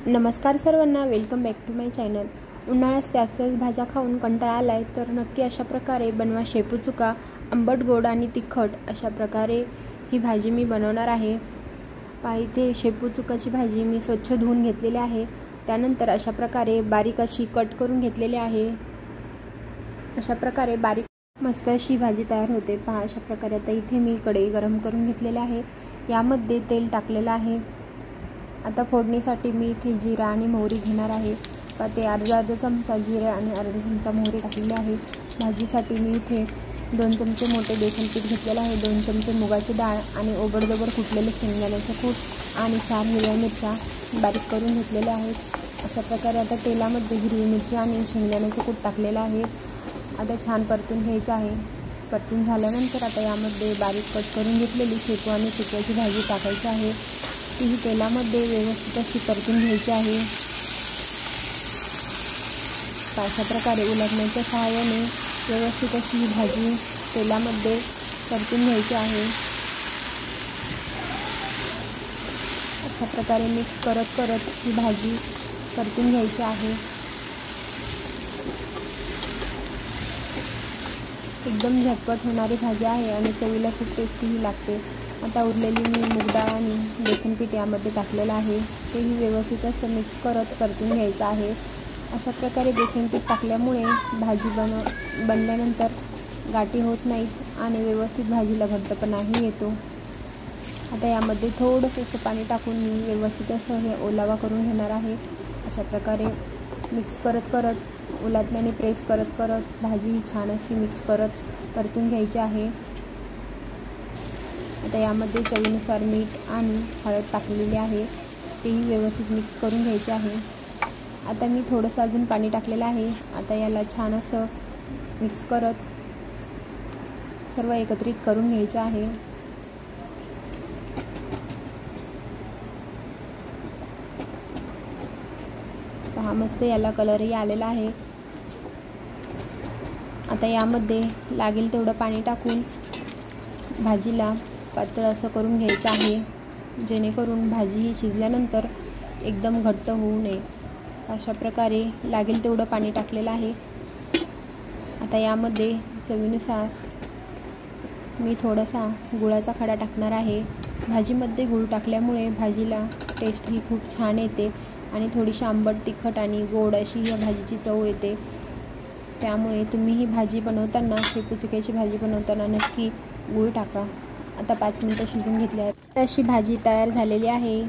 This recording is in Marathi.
नमस्कार सर्वांना, welcome back to my channel. उन्हाळ्यात त्याच भाज्या खाऊन कंटाळा आलाय तर नक्की अशा प्रकारे बनवा शेपू चुका। आंबट, गोड आणि तिखट अशा प्रकारे ही भाजी मी बनवणार आहे। इथे शेपू चुकाची भाजी मी स्वच्छ धुवून घेतलेली आहे। त्यानंतर अशा प्रकारे बारीक अशी कट करून घेतलेली आहे। अशा प्रकारे बारीक मस्त अशी भाजी तयार होते। पहा अशा प्रकारे। आता इथे मी कढई गरम करून घेतलेली आहे। यामध्ये तेल टाकलेलं आहे। आता फोडणीसाठी मी इथे जिरा आणि मोहरी घेणार आहे। ते अर्धा चमचा जिरे आणि अर्धा चमचा मोहरी टाकलेली आहे। भाजीसाठी मी इथे 2 चमचे मोठे बेसन पीठ घेतलेले आहे, 2 चमचे मुगाची डाळ आणि ओबडधोबड कुटलेले शेंगदाण्याचे कूट आणि 4 हिरव्या मिरच्या बारीक करून घेतलेल्या आहेत। अशा प्रकारे आता तेलामध्ये हिरवी मिरची आणि शेंगदाण्याचे कूट टाकलेलं आहे। आता छान परतून घ्यायचं आहे। परतून झाल्यानंतर आता यामध्ये बारीक कट करून घेतलेली शेपू आणि चुक्याची भाजी टाकायची आहे। तीही तेलामध्ये व्यवस्थित अशी परतून घ्यायची आहे। अशा प्रकारे उलटण्याच्या सहाय्याने व्यवस्थित अशी ही भाजी तेलामध्ये परतून घ्यायची आहे। अशा प्रकारे मिक्स करत ही भाजी परतून घ्यायची आहे। एकदम झटपट होणारी भाजी आहे आणि चवीला खूप टेस्टीही लागते। आता उरलेली मी मूग डाळ आणि बेसन पीठ यामध्ये टाकलेलं आहे। तेही व्यवस्थित असं मिक्स करत परतून घ्यायचं आहे। अशा प्रकारे बेसन पीठ टाकल्यामुळे भाजी बनल्यानंतर गाठी होत नाहीत आणि व्यवस्थित भाजीला घट्टपणाही येतो। आता यामध्ये थोडंसं असं पाणी टाकून मी व्यवस्थित असं हे ओलावा करून घेणार आहे। अशा प्रकारे मिक्स करत उलटण्याने प्रेस करत भाजी ही छान अशी मिक्स करत परतून घ्यायची आहे। आता यामध्ये चवीनुसार मीठ आणि हळद टाकलेली आहे। तेही व्यवस्थित मिक्स करून घ्यायचे आहे। आता मी थोडंसं अजून पाणी टाकलेलं आहे। आता याला छान असं मिक्स करत सर्व एकत्रित करून घ्यायचे आहे। पहा मस्त याला कलरही आलेला आहे। आता यामध्ये लागेल तेवढं पाणी टाकून भाजीला पातळ असं करून घ्यायचं आहे, जेणेकरून भाजी ही शिजल्यानंतर एकदम घट्ट होऊ नये। अशा प्रकारे लागेल तेवढं पाणी टाकलेलं आहे। आता यामध्ये चवीनुसार मी थोडासा गुळाचा खडा टाकणार आहे। भाजीमध्ये गूळ टाकल्यामुळे भाजीला टेस्ट ही खूप छान येते आणि थोडीशी आंबट, तिखट आणि गोड अशी या भाजीची चव येते। त्यामुळे तुम्ही ही भाजी बनवताना, शेपू चुक्याची भाजी बनवताना नक्की गूळ टाका। आता 5 मिनिटं शिजून घेतली आहे। अशी भाजी तयार झालेली आहे।